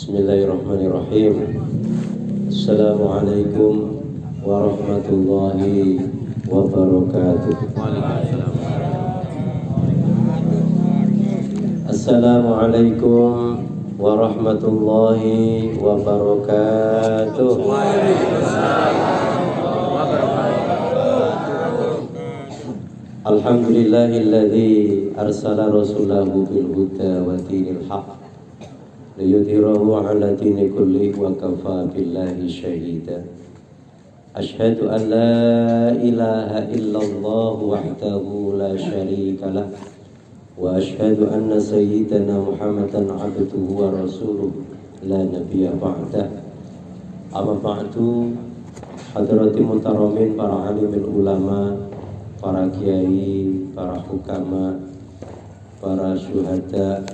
Bismillahirrahmanirrahim. Assalamualaikum warahmatullahi wabarakatuh. Assalamualaikum warahmatullahi wabarakatuh. Alhamdulillahilladzi arsala rasulahu bil huda wa dinil haqq liyudhhirahu 'ala dini kulli wa kafa billahi syahida. Asyhadu an la ilaha illallah wahdahu la syarika lah wa asyhadu anna sayyidana Muhammadan 'abduhu wa rasuluhu la nabiyya ba'dah. Amma ba'du, hadrati muhtaramin, para alimul ulama, para kiai, para hukama, para syuhada,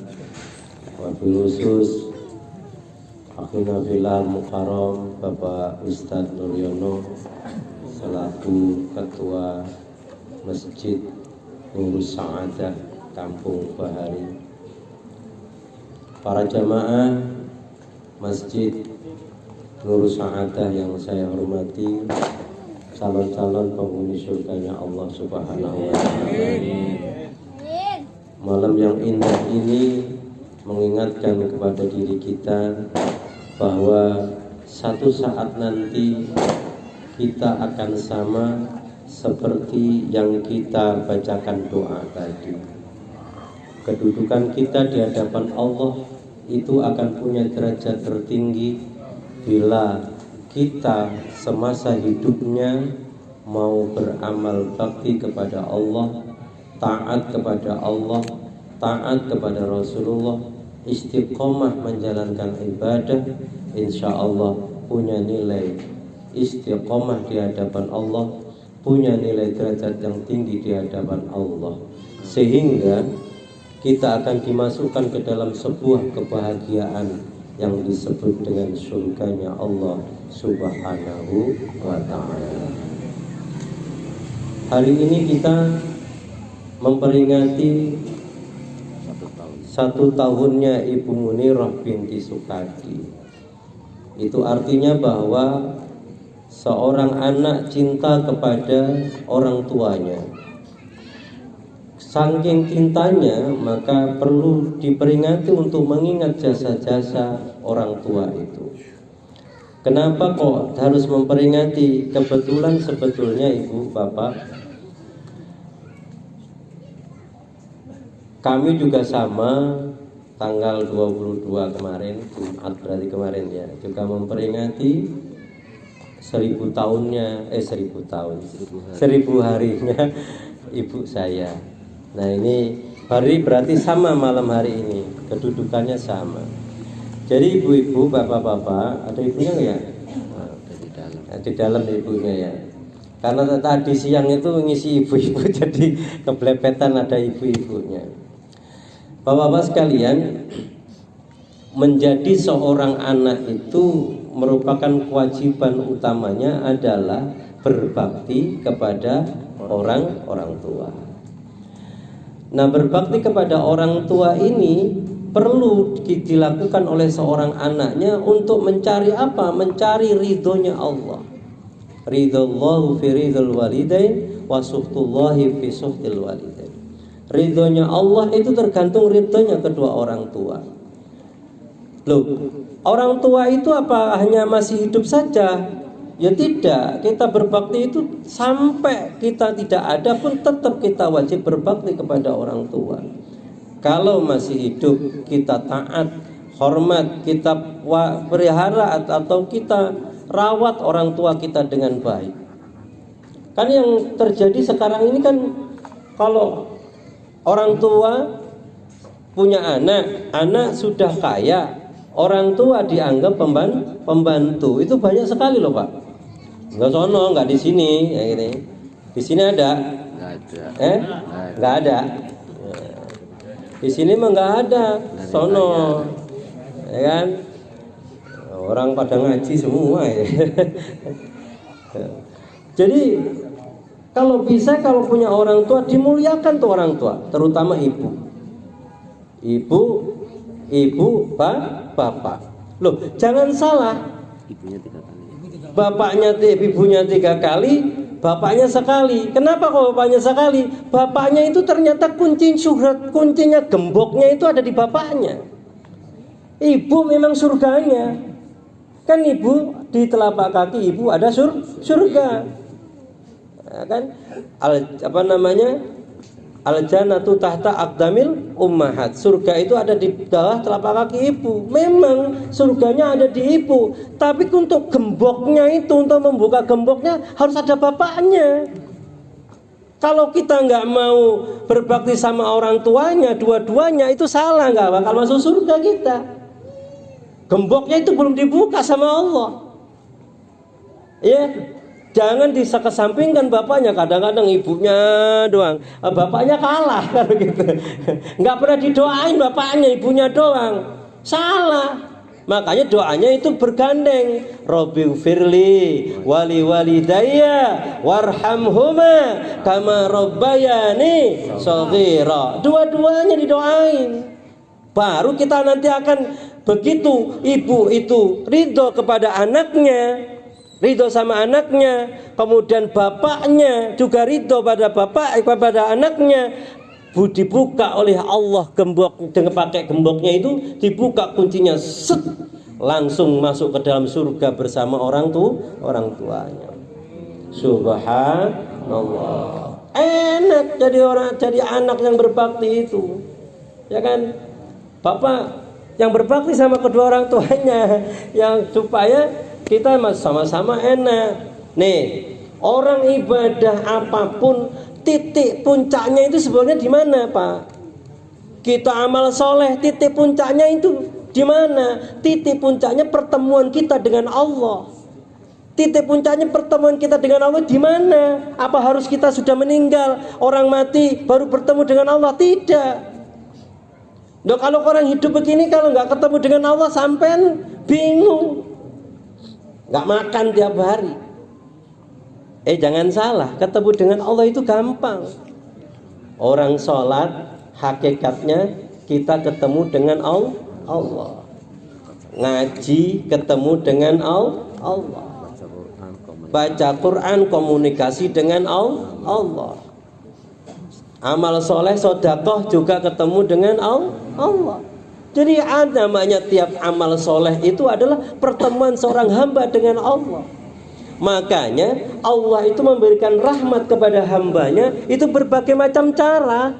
wabil khusus akhina filal mukarram Bapak Ustadz Nuryono selaku Ketua Masjid Nurus Sa'adah Kampung Bahari, para jamaah Masjid Nurus Sa'adah yang saya hormati, calon-calon penghuni surganya Allah Subhanahu wa Ta'ala. Malam yang indah ini mengingatkan kepada diri kita bahwa satu saat nanti kita akan sama seperti yang kita bacakan doa tadi. Kedudukan kita di hadapan Allah itu akan punya derajat tertinggi bila kita semasa hidupnya mau beramal bakti kepada Allah, taat kepada Allah, taat kepada Rasulullah, istiqomah menjalankan ibadah, insya Allah punya nilai istiqomah di hadapan Allah, punya nilai derajat yang tinggi di hadapan Allah, sehingga kita akan dimasukkan ke dalam sebuah kebahagiaan yang disebut dengan surganya Allah Subhanahu wa Ta'ala. Hari ini kita memperingati satu tahunnya Ibu Munirah binti Sukadi. Itu artinya bahwa seorang anak cinta kepada orang tuanya. Saking cintanya maka perlu diperingati untuk mengingat jasa-jasa orang tua itu. Kenapa kok harus memperingati? Kebetulan sebetulnya Ibu Bapak, kami juga sama tanggal 22 kemarin, Jumat berarti kemarin ya, juga memperingati 1000 harinya ibu saya. Nah ini hari berarti sama malam hari ini, kedudukannya sama. Jadi ibu-ibu, bapak-bapak, ada ibunya nggak ya? Di dalam ibunya ya. Karena tadi siang itu ngisi ibu-ibu jadi keblepetan ada ibu-ibunya. Bapak-bapak sekalian, menjadi seorang anak itu merupakan kewajiban utamanya adalah berbakti kepada orang tua. Nah, berbakti kepada orang tua ini perlu dilakukan oleh seorang anaknya untuk mencari apa? Mencari ridhonya Allah. Ridhollahu fi ridhol walidain wa suhtullahi fi suhtil walidain. Ridhonya Allah itu tergantung ridhonya kedua orang tua. Loh, orang tua itu apa hanya masih hidup saja? Ya tidak, kita berbakti itu sampai kita tidak ada pun tetap kita wajib berbakti kepada orang tua. Kalau masih hidup kita taat, hormat, kita pelihara atau kita rawat orang tua kita dengan baik. Kan yang terjadi sekarang ini kan kalau orang tua punya anak sudah kaya, orang tua dianggap pembantu. Itu banyak sekali loh Pak. Enggak sono, enggak di sini, ya gini. Di sini ada? Enggak ada. Di sini mah enggak ada. Sono, ya kan? Orang pada ngaji semua ya. Jadi kalau bisa, kalau punya orang tua dimuliakan tuh orang tua, terutama ibu, bapak. Loh, jangan salah. Ibunya 3 kali. Bapaknya ibunya 3 kali, bapaknya sekali. Kenapa kok bapaknya sekali? Bapaknya itu ternyata kuncinya gemboknya itu ada di bapaknya. Ibu memang surganya. Kan ibu di telapak kaki ibu ada surga. Ya kan? Al-jannatu tahta aqdamil ummahat. Surga itu ada di bawah telapak kaki ibu. Memang surganya ada di ibu, tapi untuk gemboknya itu, untuk membuka gemboknya harus ada bapaknya. Kalau kita nggak mau berbakti sama orang tuanya, dua-duanya itu salah, nggak bakal masuk surga kita. Gemboknya itu belum dibuka sama Allah. Ya, jangan dikesampingkan bapaknya. Kadang-kadang ibunya doang, bapaknya kalah kalau gitu. Nggak pernah didoain bapaknya, ibunya doang. Salah. Makanya doanya itu bergandeng. Robbighfirli wali walidayya warhamhuma kama rabbayani shaghira. Dua-duanya didoain. Baru kita nanti akan begitu ibu itu ridho kepada anaknya, ridho sama anaknya, kemudian bapaknya juga ridho kepada anaknya, dibuka oleh Allah gembok, dengan pakai gemboknya itu dibuka kuncinya, set, langsung masuk ke dalam surga bersama orang tuanya. Subhanallah. Enak jadi anak yang berbakti itu, ya kan? Bapak yang berbakti sama kedua orang tuanya, yang supaya kita sama-sama enak. Nih, orang ibadah apapun titik puncaknya itu sebenarnya di mana, Pak? Kita amal soleh, titik puncaknya itu di mana? Titik puncaknya pertemuan kita dengan Allah. Titik puncaknya pertemuan kita dengan Allah di mana? Apa harus kita sudah meninggal, orang mati baru bertemu dengan Allah? Tidak. Loh, kalau orang hidup begini, kalau nggak ketemu dengan Allah sampean bingung, nggak makan tiap hari. Jangan salah, ketemu dengan Allah itu gampang. Orang sholat hakikatnya kita ketemu dengan Allah. Ngaji ketemu dengan Allah. Baca Quran komunikasi dengan Allah. Amal soleh, sodakoh juga ketemu dengan Allah. Jadi namanya tiap amal soleh itu adalah pertemuan seorang hamba dengan Allah. Makanya Allah itu memberikan rahmat kepada hambanya itu berbagai macam cara.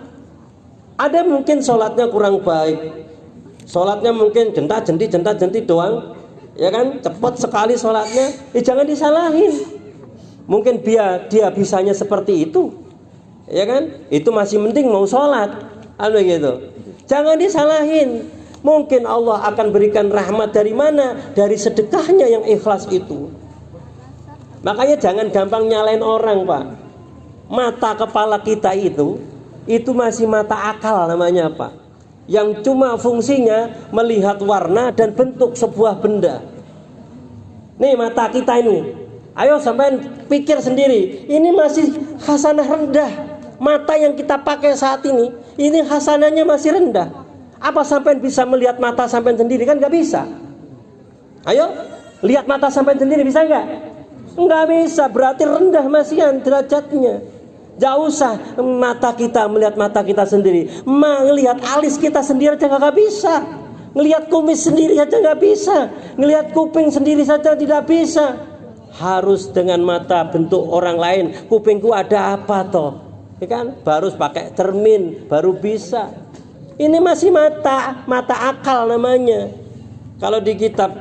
Ada mungkin sholatnya kurang baik, sholatnya mungkin jenta-jenti doang, ya kan, cepat sekali sholatnya. Jangan disalahin. Mungkin dia bisanya seperti itu, ya kan? Itu masih mending mau sholat, gitu. Jangan disalahin. Mungkin Allah akan berikan rahmat dari mana? Dari sedekahnya yang ikhlas itu. Makanya jangan gampang nyalain orang, Pak. Mata kepala kita itu masih mata akal namanya, Pak. Yang cuma fungsinya melihat warna dan bentuk sebuah benda. Nih mata kita ini, ayo sampai pikir sendiri. Ini masih hasanah rendah. Mata yang kita pakai saat ini hasanahnya masih rendah. Apa sampai bisa melihat mata sampai sendiri? Kan nggak bisa. Ayo lihat mata sampai sendiri, bisa nggak? Nggak bisa, berarti rendah masihan derajatnya. Jauh usah mata kita melihat mata kita sendiri, melihat alis kita sendiri aja nggak bisa, ngelihat kumis sendiri aja nggak bisa, ngelihat kuping sendiri saja tidak bisa. Harus dengan mata bentuk orang lain. Kupingku ada apa toh? Ya kan? Baru pakai cermin baru bisa. Ini masih mata akal namanya. Kalau di kitab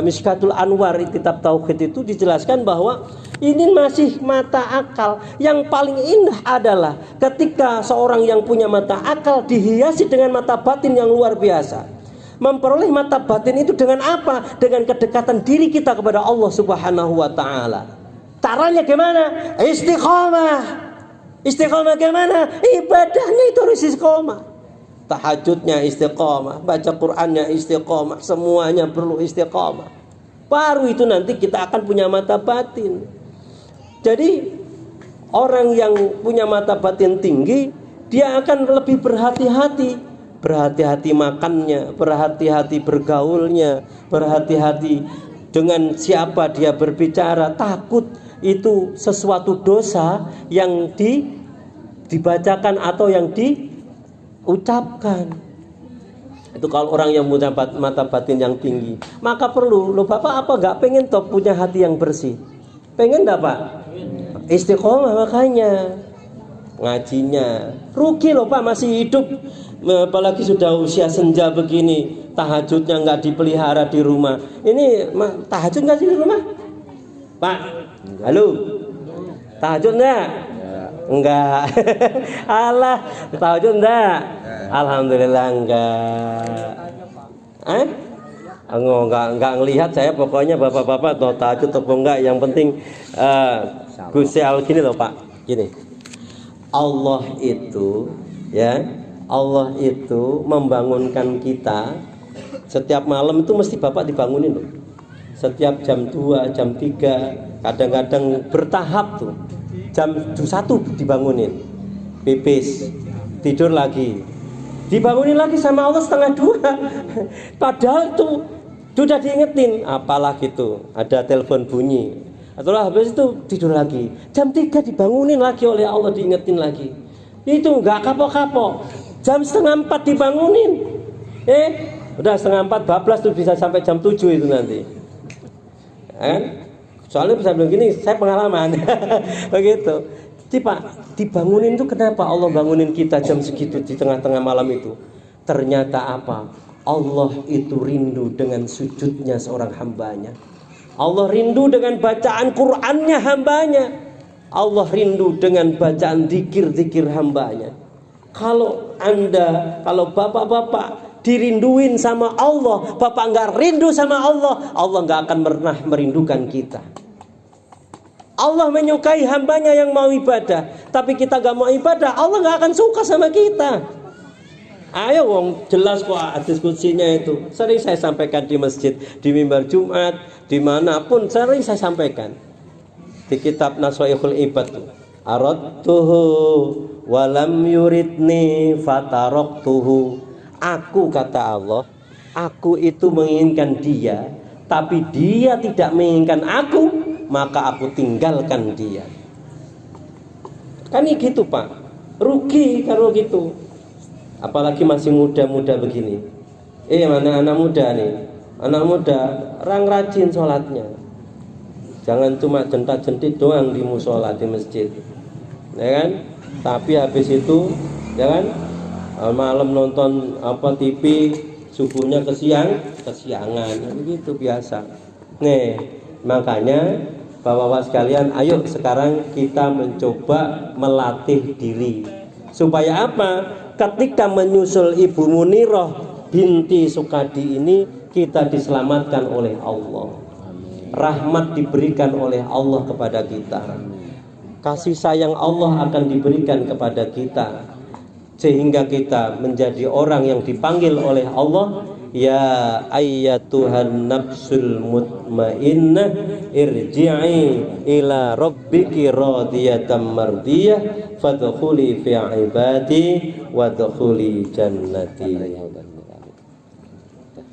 Mishkatul Anwar, kitab tauhid itu dijelaskan bahwa ini masih mata akal. Yang paling indah adalah ketika seorang yang punya mata akal dihiasi dengan mata batin yang luar biasa. Memperoleh mata batin itu dengan apa? Dengan kedekatan diri kita kepada Allah Subhanahu wa taala. Caranya gimana? Istiqomah. Istiqomah gimana? Ibadahnya itu harus istiqomah. Tahajudnya istiqomah, baca Qur'annya istiqomah, semuanya perlu istiqomah. Baru itu nanti kita akan punya mata batin. Jadi orang yang punya mata batin tinggi, dia akan lebih berhati-hati berhati-hati makannya, berhati-hati bergaulnya, berhati-hati dengan siapa dia berbicara. Takut itu sesuatu dosa yang dibacakan atau yang diucapkan. Itu kalau orang yang punya mata batin yang tinggi. Maka perlu, loh Bapak apa gak pengen toh punya hati yang bersih? Pengen gak Pak? Istiqomah makanya ngajinya. Rugi loh Pak masih hidup, apalagi sudah usia senja begini, tahajudnya nggak dipelihara di rumah. Ini tahajud nggak sih di rumah Pak? Halo, tahajud enggak? Enggak. Alah, tahajud enggak? Alhamdulillah enggak. Enggak ngelihat saya, pokoknya bapak-bapak atau tahajud atau enggak, yang penting Gusti Allah gini loh Pak, gini. Allah itu ya, Allah itu membangunkan kita setiap malam itu mesti Bapak dibangunin loh. Setiap jam 2, jam 3, kadang-kadang bertahap tuh. Jam 1 dibangunin, pipis, tidur lagi, dibangunin lagi sama Allah setengah 2. Padahal tuh sudah diingetin, apalah gitu, ada telepon bunyi, atau habis itu tidur lagi. Jam 3 dibangunin lagi oleh Allah, diingetin lagi. Itu enggak kapok-kapok. Jam setengah 4 dibangunin. Udah setengah 4 bablas tuh, bisa sampai jam 7 itu nanti. Soalnya bisa bilang gini, saya pengalaman. Begitu. Pak, dibangunin itu kenapa Allah bangunin kita jam segitu di tengah-tengah malam itu? Ternyata apa? Allah itu rindu dengan sujudnya seorang hambanya. Allah rindu dengan bacaan Qur'annya hambanya. Allah rindu dengan bacaan zikir-zikir hambanya. Kalau bapak-bapak dirinduin sama Allah, bapak nggak rindu sama Allah, Allah nggak akan pernah merindukan kita. Allah menyukai hambanya yang mau ibadah, tapi kita nggak mau ibadah, Allah nggak akan suka sama kita. Ayo wong, jelas kok hadis kutsinya itu. Sering saya sampaikan di masjid, di mimbar Jumat, dimanapun sering saya sampaikan. Di kitab Naswaihul Ibad, aradtuhu walam yuridni fataroktuhu. Aku, kata Allah, aku itu menginginkan dia, tapi dia tidak menginginkan aku, maka aku tinggalkan dia. Kan gitu Pak, rugi kalau gitu. Apalagi masih muda-muda begini. Mana anak muda nih? Anak muda, orang rajin sholatnya. Jangan cuma jentat-jentit doang di musola, di masjid, ya kan? Tapi habis itu, ya kan? Malam nonton TV, subuhnya kesiangan, begitu biasa. Nih, makanya bapak-bapak sekalian, ayo sekarang kita mencoba melatih diri. Supaya apa? Ketika menyusul Ibu Munirah binti Sukadi ini, kita diselamatkan oleh Allah. Rahmat diberikan oleh Allah kepada kita. Kasih sayang Allah akan diberikan kepada kita, sehingga kita menjadi orang yang dipanggil oleh Allah, ya ayyatuhan nafsul mutmainnah irji'i ila rabbiki radiyatan mardiyah fadkhuli fi ibadi wadkhuli jannati.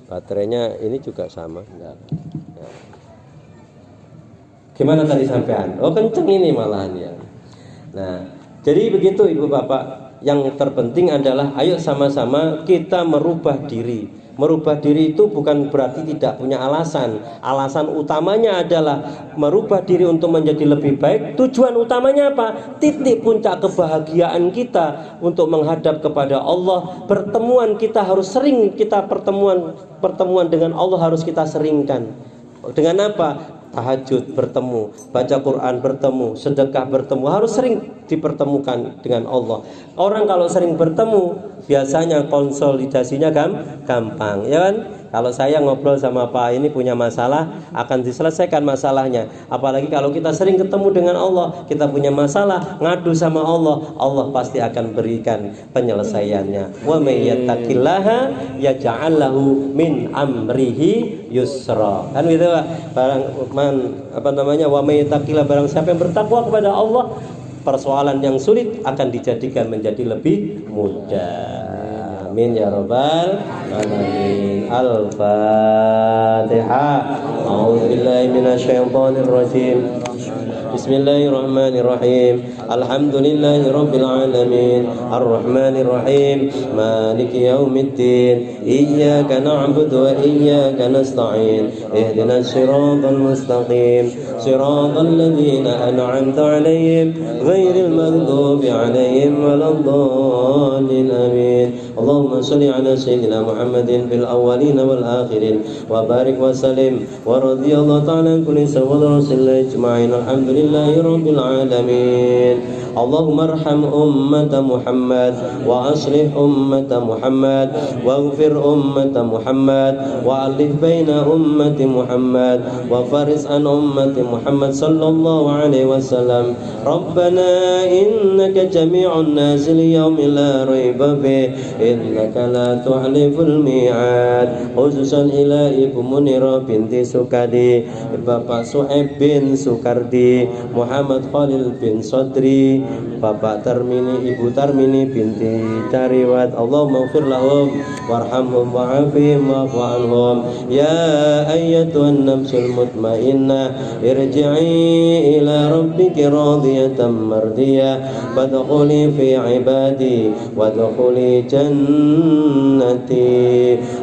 Baterainya ini juga sama. Gimana tadi sampean? Oh, kenceng ini malahan ya. Nah, jadi begitu Ibu Bapak. Yang terpenting adalah ayo sama-sama kita merubah diri. Merubah diri itu bukan berarti tidak punya alasan. Alasan utamanya adalah merubah diri untuk menjadi lebih baik. Tujuan utamanya apa? Titik puncak kebahagiaan kita untuk menghadap kepada Allah. Pertemuan kita harus sering, kita pertemuan dengan Allah harus kita seringkan. Dengan apa? Tahajud bertemu, baca Quran bertemu, sedekah bertemu, harus sering dipertemukan dengan Allah. Orang kalau sering bertemu, biasanya konsolidasinya gampang, ya kan? Kalau saya ngobrol sama Pak ini punya masalah, akan diselesaikan masalahnya. Apalagi kalau kita sering ketemu dengan Allah, kita punya masalah, ngadu sama Allah, Allah pasti akan berikan penyelesaiannya. Wa may yattaqillaha yaj'al lahu min amrihi yusra. Kan gitu Pak. Wa may yattaqillah, barang siapa yang bertakwa kepada Allah, persoalan yang sulit akan dijadikan menjadi lebih mudah. Amin ya rabbal alamin. Al-Fatihah. A'udzubillahi minasyaitonir rajim. Bismillahirrahmanirrahim. Alhamdulillahi rabbil alamin. Ar-Rahmanir Rahim. Maliki yaumiddin. Iyyaka na'budu wa iyyaka nasta'in. Ihdinas siratal mustaqim. Siratal ladzina an'amta 'alaihim ghairil maghdubi 'alaihim waladdallin. Amin. Allahumma shalli ala sayyidina Muhammadin fil awwalin wal akhirin wa barik wa sallim wa radiyallahu ta'ala an kulli sayyidina rasulillah ajma'in. Alhamdulillahi rabbil alamin. Allahumma arham ummata Muhammad wa aslih ummata Muhammad waghfir ummata Muhammad wa alif baina ummati Muhammad wa faris an ummati Muhammad sallallahu alaihi wasallam. Rabbana innaka jami'un nas li yaumin la raiba fi innaka la tuhliful mi'ad. Khususan ila Ibu Munira binti Sukadi, Bapak Suhaib bin Sukardi, Muhammad Khalil bin Sodri, Bapak Tarmini, Ibu Tarmini binti Cariwat. Allahumma ighfir lahum warhamhum wa'afihim wa'fu anhum. Ya ayyatuhan nafsul mutmainnah irji'i ila rabbiki radiyatan mardiyah fadkhuli fi ibadi wadkhuli jannati.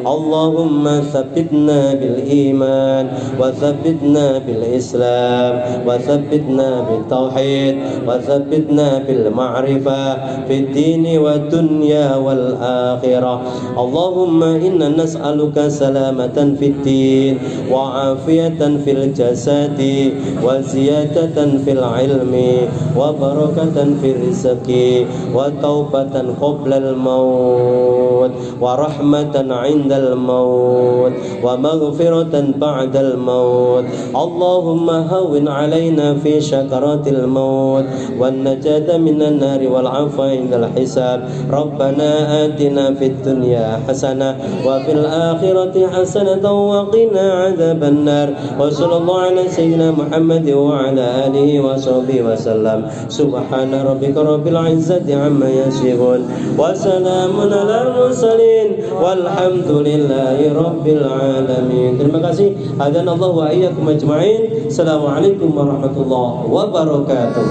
Allahumma tsabbitna bil iman wa tsabbitna bil islam wa tsabbitna bil tauhid wa tsabbitna bil ma'rifah fid dini wa dunya wal akhirah. Allahumma inna nas'aluka salamatan fid din wa afiyatan fil jasadi wa ziyadatan fil ilmi wa barakatan fil rizqi wa taubatan qabla al maut wa rahmatan 'indal maut wa maghfiratan ba'dal maut. Allahumma hawwin 'alaina fi syakaratil maut wan najata minan nari wal 'afwa 'indal hisab. Rabbana atina fid dunya hasanah wa fil akhirati hasanatan wa qina 'adzaban nar. Wa sallallahu ala sayyidina Muhammad wa ala alihi wa sahbihi wa sallam. Subhana rabbika rabbil izzati amma yasifun wa salamun alal mursalin walhamdulillahi rabbil alamin. Terima kasih. Hadanallahu wa iyyakum ajma'in. Assalamualaikum warahmatullahi wabarakatuh.